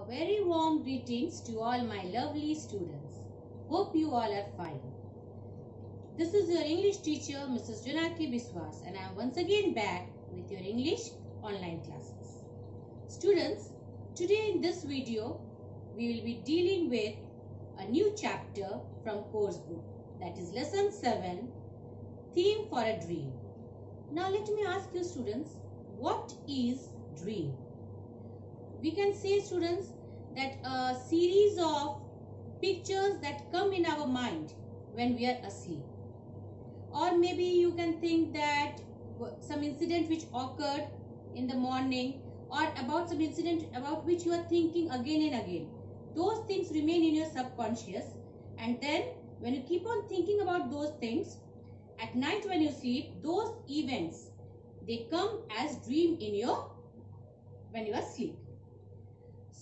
A very warm greetings to all my lovely students. Hope you all are fine. This is your English teacher Mrs. Janaki Biswas, and I am once again back with your English online classes. Students, today in this video we will be dealing with a new chapter from course book, that is lesson 7, Theme for a Dream. Now let me ask you students, what is dream? We can say, students, that a series of pictures that come in our mind when we are asleep. Or maybe you can think that some incident which occurred in the morning, or about some incident about which you are thinking again and again. Those things remain in your subconscious, and then when you keep on thinking about those things, at night when you sleep, those events, they come as dream in your when you are asleep.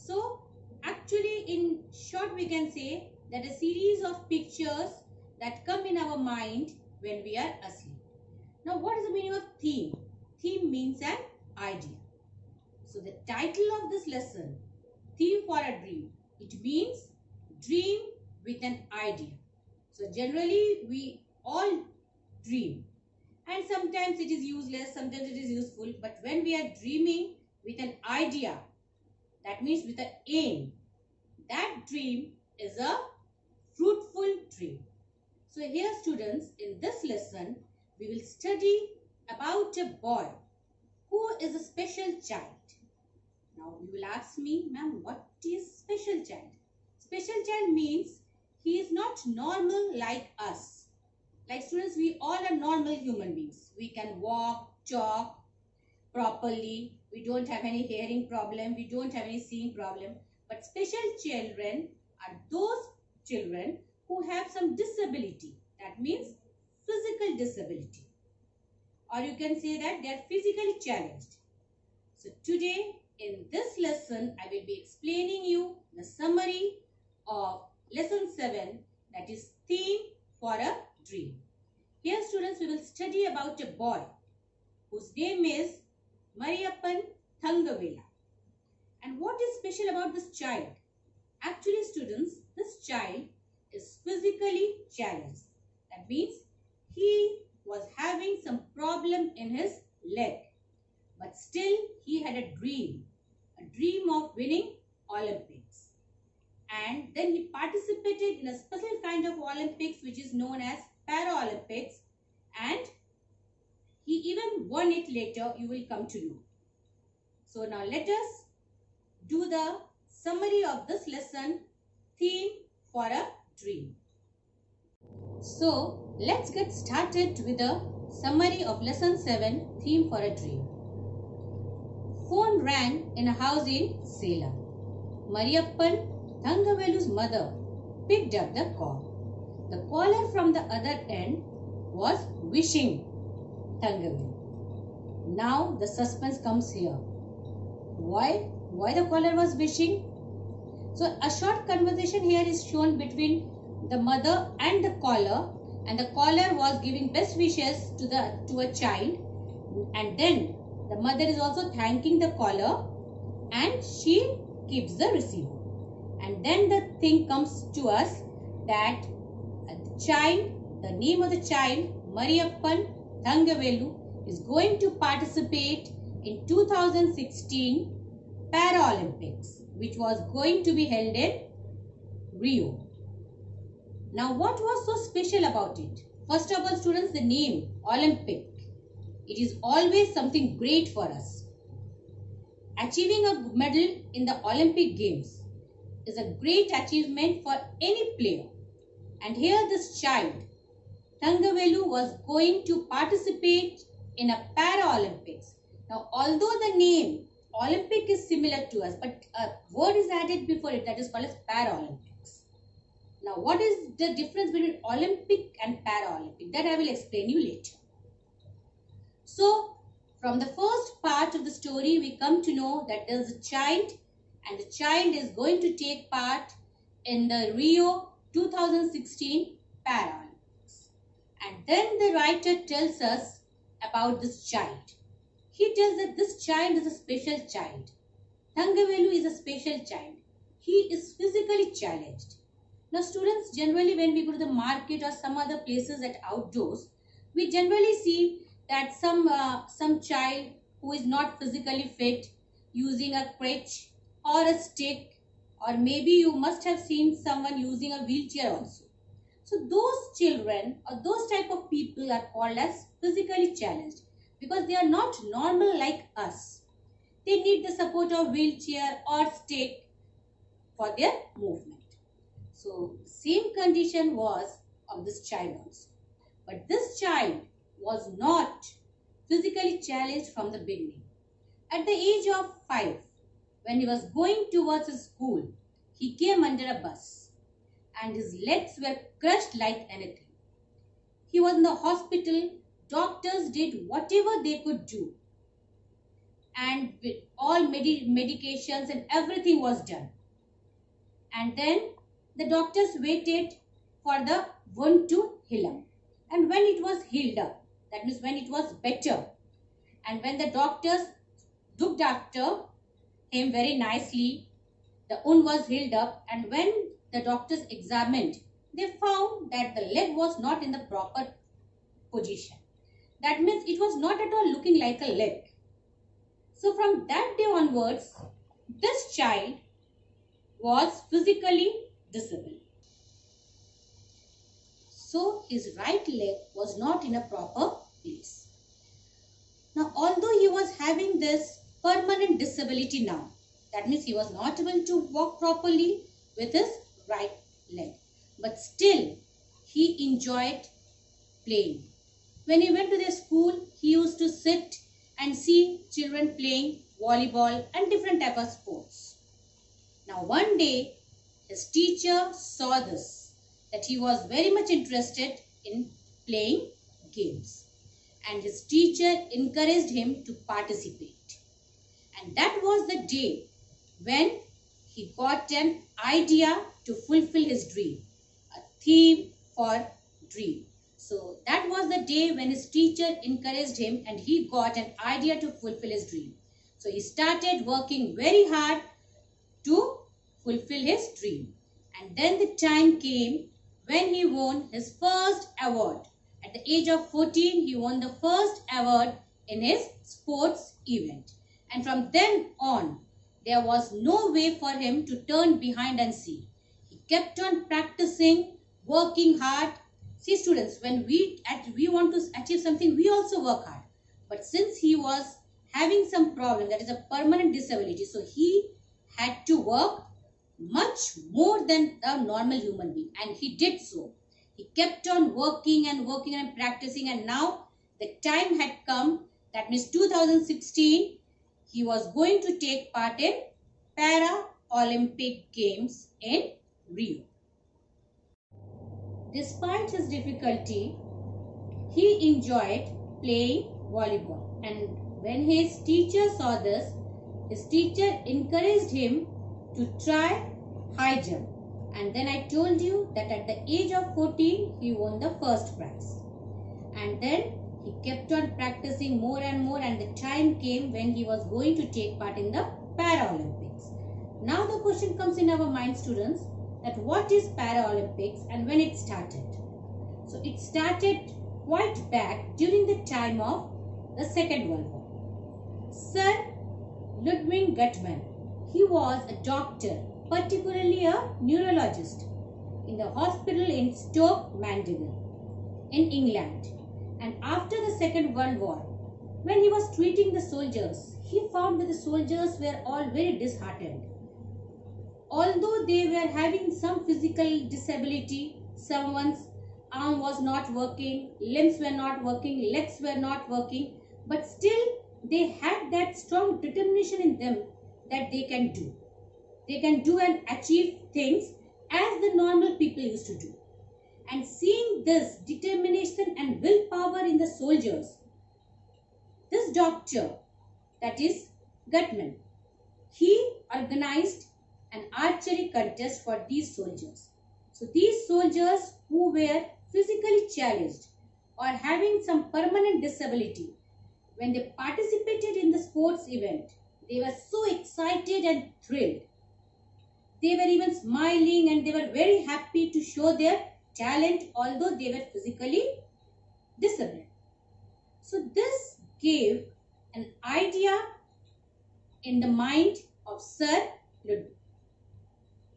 So actually, in short, we can say that a series of pictures that come in our mind when we are asleep. Now, what is the meaning of theme? Theme means an idea. So the title of this lesson, Theme for a Dream, it means dream with an idea. So generally, we all dream, and sometimes it is useless, sometimes it is useful, but when we are dreaming with an idea, that means with an aim, that dream is a fruitful dream. So here, students, in this lesson, we will study about a boy who is a special child. Now, you will ask me, ma'am, what is special child? Special child means he is not normal like us. Like students, we all are normal human beings. We can walk, talk properly. We don't have any hearing problem. We don't have any seeing problem. But special children are those children who have some disability. That means physical disability. Or you can say that they are physically challenged. So today in this lesson, I will be explaining you the summary of lesson 7, that is Theme for a Dream. Here, students, we will study about a boy whose name is Mariyappan Thangavela. And what is special about this child? Actually, students, this child is physically challenged. That means he was having some problem in his leg. But still, he had a dream of winning Olympics. And then he participated in a special kind of Olympics which is known as Paralympics, and he even won it later, you will come to know. So now let us do the summary of this lesson, Theme for a Dream. So let's get started with the summary of lesson 7, Theme for a Dream. Phone rang in a house in Salem. Mariyappan Thangavelu's mother picked up the call. The caller from the other end was wishing Thangavelu. Now the suspense comes here. Why the caller was wishing? So a short conversation here is shown between the mother and the caller was giving best wishes to a child, and then the mother is also thanking the caller and she keeps the receiver. And then the thing comes to us that the name of the child, Mariyappan Thangavelu, is going to participate in 2016 Paralympics, which was going to be held in Rio. Now, what was so special about it? First of all, students, the name Olympic. It is always something great for us. Achieving a medal in the Olympic Games is a great achievement for any player. And here this child, Thangavelu, was going to participate in a Paralympics. Now, although the name Olympic is similar to us, but a word is added before it, that is called as Paralympics. Now, what is the difference between Olympic and Paralympic? That I will explain you later. So, from the first part of the story, we come to know that there is a child, and the child is going to take part in the Rio 2016 Paralympics. And then the writer tells us about this child. He tells that this child is a special child. Thangavelu is a special child. he is physically challenged. Now students, generally when we go to the market or some other places at outdoors, we generally see that some child who is not physically fit using a crutch or a stick, or maybe you must have seen someone using a wheelchair also. So those children or those type of people are called as physically challenged because they are not normal like us. They need the support of wheelchair or stick for their movement. So same condition was of this child also. But this child was not physically challenged from the beginning. At the age of 5, when he was going towards his school, he came under a bus and his legs were crushed like anything. He was in the hospital. Doctors did whatever they could do, and with all medications and everything was done. And then the doctors waited for the wound to heal up. And when it was healed up, that means when it was better, and when the doctors looked after him very nicely, the wound was healed up, and when the doctors examined, they found that the leg was not in the proper position. That means it was not at all looking like a leg. So from that day onwards, this child was physically disabled. So his right leg was not in a proper place. Now although he was having this permanent disability now, that means he was not able to walk properly with his right leg, but still he enjoyed playing. When he went to the school, he used to sit and see children playing volleyball and different type of sports. Now one day his teacher saw this, that he was very much interested in playing games, and his teacher encouraged him to participate. And that was the day when he got an idea to fulfill his dream, a theme for dream. So that was the day when his teacher encouraged him and he got an idea to fulfill his dream. So he started working very hard to fulfill his dream. And then the time came when he won his first award. At the age of 14, he won the first award in his sports event. And from then on, there was no way for him to turn behind and see. He kept on practicing, working hard. See students, when we want to achieve something, we also work hard. But since he was having some problem, that is a permanent disability, so he had to work much more than a normal human being, and he did so. He kept on working and working and practicing, and now the time had come, that means 2016, he was going to take part in Para-Olympic Games in Rio. Despite his difficulty, he enjoyed playing volleyball, and when his teacher saw this, his teacher encouraged him to try high jump. And then I told you that at the age of 14, he won the first prize. And then he kept on practicing more and more, and the time came when he was going to take part in the Paralympics. Now the question comes in our mind, students, that what is Paralympics and when it started? So it started quite back during the time of the Second World War. Sir Ludwig Guttmann, he was a doctor, particularly a neurologist, in the hospital in Stoke Mandeville in England. And after the Second World War, when he was treating the soldiers, he found that the soldiers were all very disheartened. Although they were having some physical disability, someone's arm was not working, limbs were not working, legs were not working, but still they had that strong determination in them that they can do. They can do and achieve things as the normal people used to do. And seeing this determination and willpower in the soldiers, this doctor, that is Guttmann, he organized an archery contest for these soldiers. So these soldiers who were physically challenged or having some permanent disability, when they participated in the sports event, they were so excited and thrilled. They were even smiling and they were very happy to show their talent, although they were physically disabled. So this gave an idea in the mind of Sir Ludwig.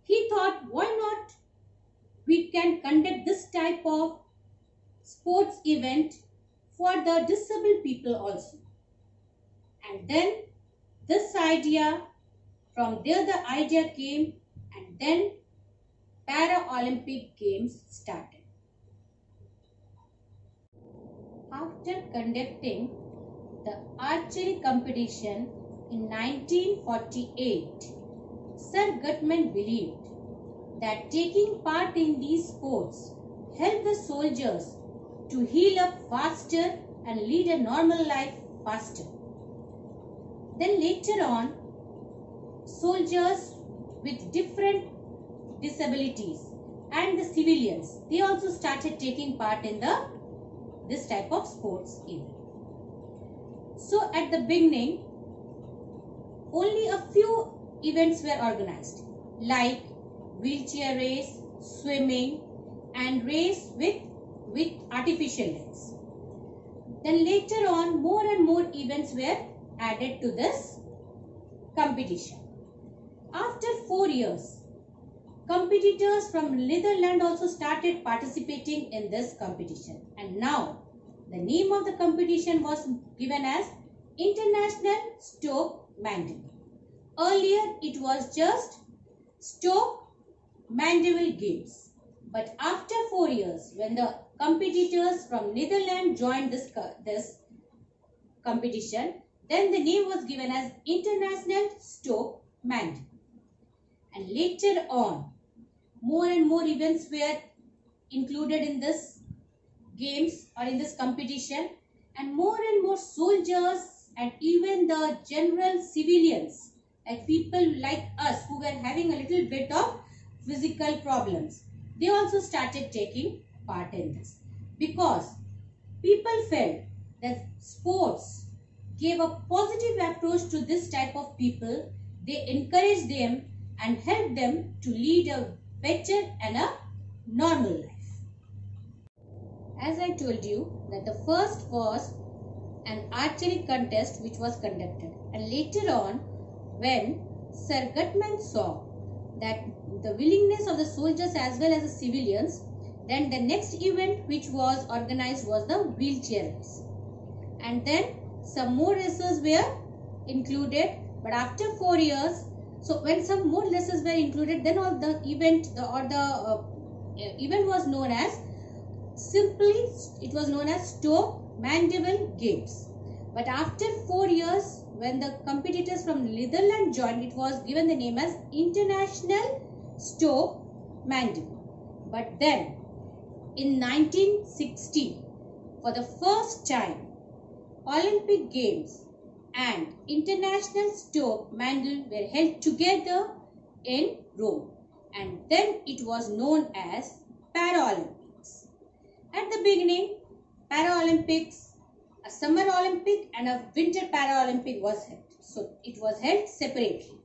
He thought, why not we can conduct this type of sports event for the disabled people also. And then this idea, from there the idea came, and then Paralympic Games started. After conducting the archery competition in 1948, Sir Gutman believed that taking part in these sports helped the soldiers to heal up faster and lead a normal life faster. Then later on, soldiers with different disabilities and the civilians, they also started taking part in this type of sports event. So at the beginning, only a few events were organized, like wheelchair race, swimming, and race with artificial legs. Then later on, more and more events were added to this competition. After 4 years, competitors from Netherlands also started participating in this competition, and now the name of the competition was given as International Stoke Mandeville. Earlier it was just Stoke Mandeville Games, but after 4 years, when the competitors from Netherlands joined this competition, then the name was given as International Stoke Mandeville. And later on, more and more events were included in this games or in this competition, and more soldiers and even the general civilians, like people like us who were having a little bit of physical problems, they also started taking part in this, because people felt that sports gave a positive approach to this type of people. They encouraged them and helped them to lead a better and a normal life. As I told you, that the first was an archery contest which was conducted, and later on, when Sir Gutman saw that the willingness of the soldiers as well as the civilians, then the next event which was organized was the wheelchair race, and then some more races were included. But after 4 years, so when some more races were included, then all the event event was known as, simply it was known as Stoke Mandeville Games. But after 4 years, when the competitors from Netherlands joined, it was given the name as International Stoke Mandeville. But then in 1960, for the first time, Olympic Games and International Stoke Mandeville were held together in Rome, and then it was known as Paralympics. At the beginning, Paralympics, a summer Olympic and a winter Paralympic was held. So it was held separately.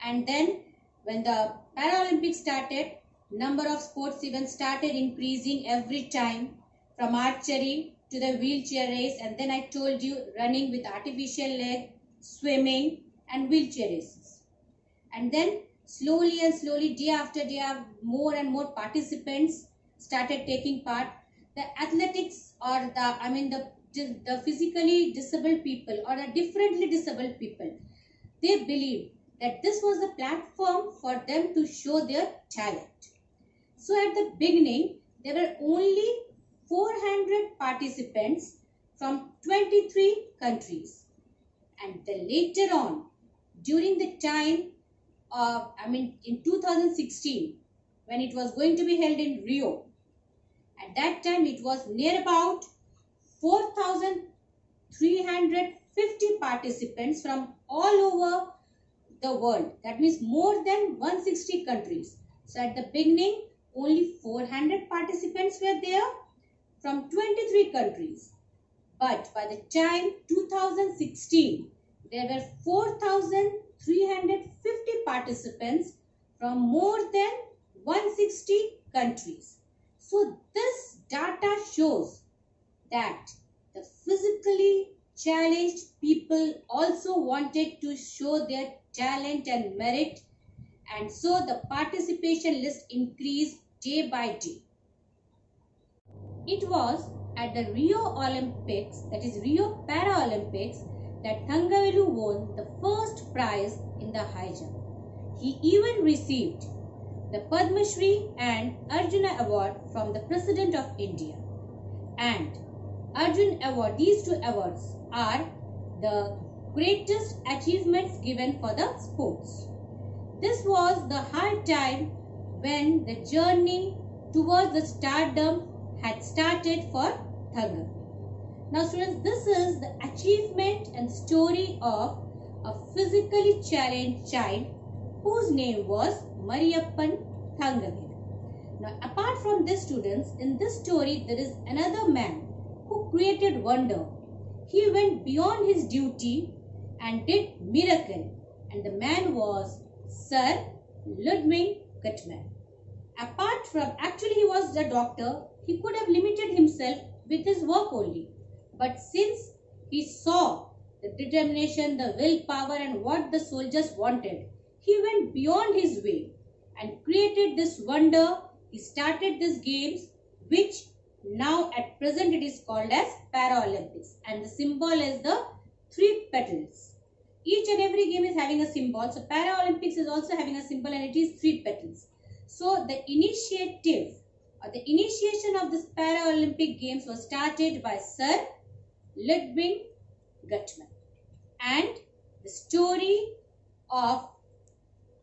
And then when the Paralympics started, number of sports events started increasing every time, from archery to the wheelchair race, and then I told you running with artificial leg, swimming and wheelchair races. And then slowly and slowly, day after day, more and more participants started taking part. The athletics, or the physically disabled people or the differently disabled people, they believed that this was a platform for them to show their talent. So at the beginning, there were only 400 participants from 23 countries. And then later on, during the time of, in 2016, when it was going to be held in Rio, at that time it was near about 4,350 participants from all over the world. That means more than 160 countries. So at the beginning, only 400 participants were there from 23 countries. But by the time 2016, there were 4,350 participants from more than 160 countries. So this data shows that the physically challenged people also wanted to show their talent and merit, and so the participation list increased day by day. It was at the Rio Olympics, that is Rio Paralympics, that Thangavelu won the first prize in the high jump. He even received the Padma Shri and Arjuna Award from the President of India. And Arjun Award, these two awards are the greatest achievements given for the sports. This was the high time when the journey towards the stardom had started for Thangavelu. Now students, this is the achievement and story of a physically challenged child whose name was Mariyappan Thangavelu. Now apart from this students, in this story there is another man who created wonder. He went beyond his duty and did miracle, and the man was Sir Ludwig Guttmann. Apart from, actually he was a doctor, he could have limited himself with his work only. But since he saw the determination, the willpower and what the soldiers wanted, he went beyond his way and created this wonder. He started these games, which now at present it is called as Paralympics, and the symbol is the 3 petals. Each and every game is having a symbol. So Paralympics is also having a symbol, and it is 3 petals. So the initiative or the initiation of this Paralympic games was started by Sir Ludwig Guttmann. And the story of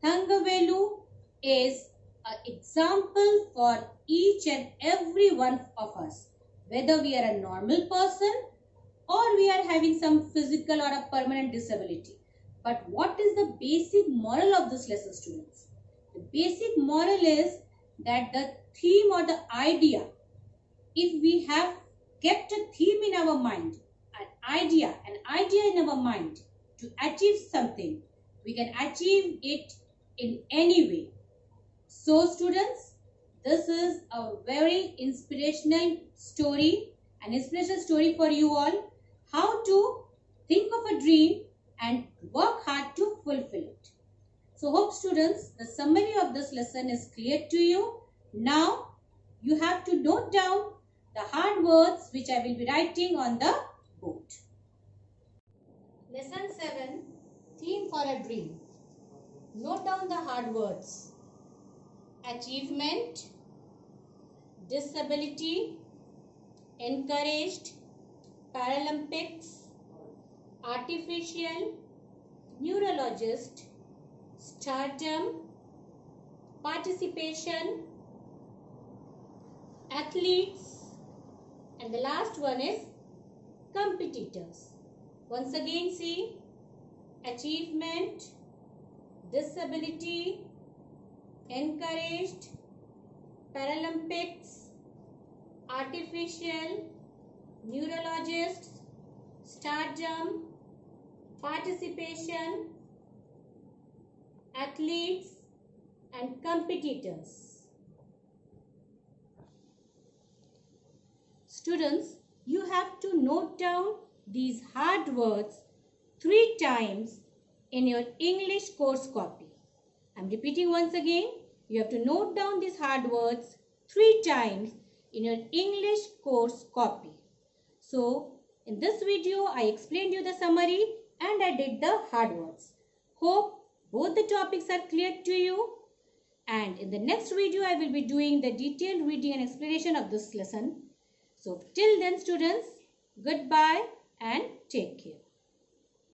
Thangavelu is an example for each and every one of us, whether we are a normal person or we are having some physical or a permanent disability. But what is the basic moral of this lesson, students? The basic moral is that the theme or the idea, if we have kept a theme in our mind, an idea in our mind to achieve something, we can achieve it in any way. So students, this is a very inspirational story, an inspirational story for you all, how to think of a dream and work hard to fulfill it. So hope students, the summary of this lesson is clear to you. Now you have to note down the hard words which I will be writing on the board. Lesson 7, Theme for a Dream. Note down the hard words: achievement, disability, encouraged, Paralympics, artificial, neurologist, stardom, participation, athletes, and the last one is competitors. Once again see: achievement, disability, encouraged, Paralympics, artificial, neurologists, stardom, participation, athletes and competitors. Students, you have to note down these hard words 3 times in your English course copy. I am repeating once again. You have to note down these hard words 3 times in your English course copy. So, in this video, I explained you the summary and I did the hard words. Hope both the topics are clear to you. And in the next video, I will be doing the detailed reading and explanation of this lesson. So, till then students, goodbye and take care.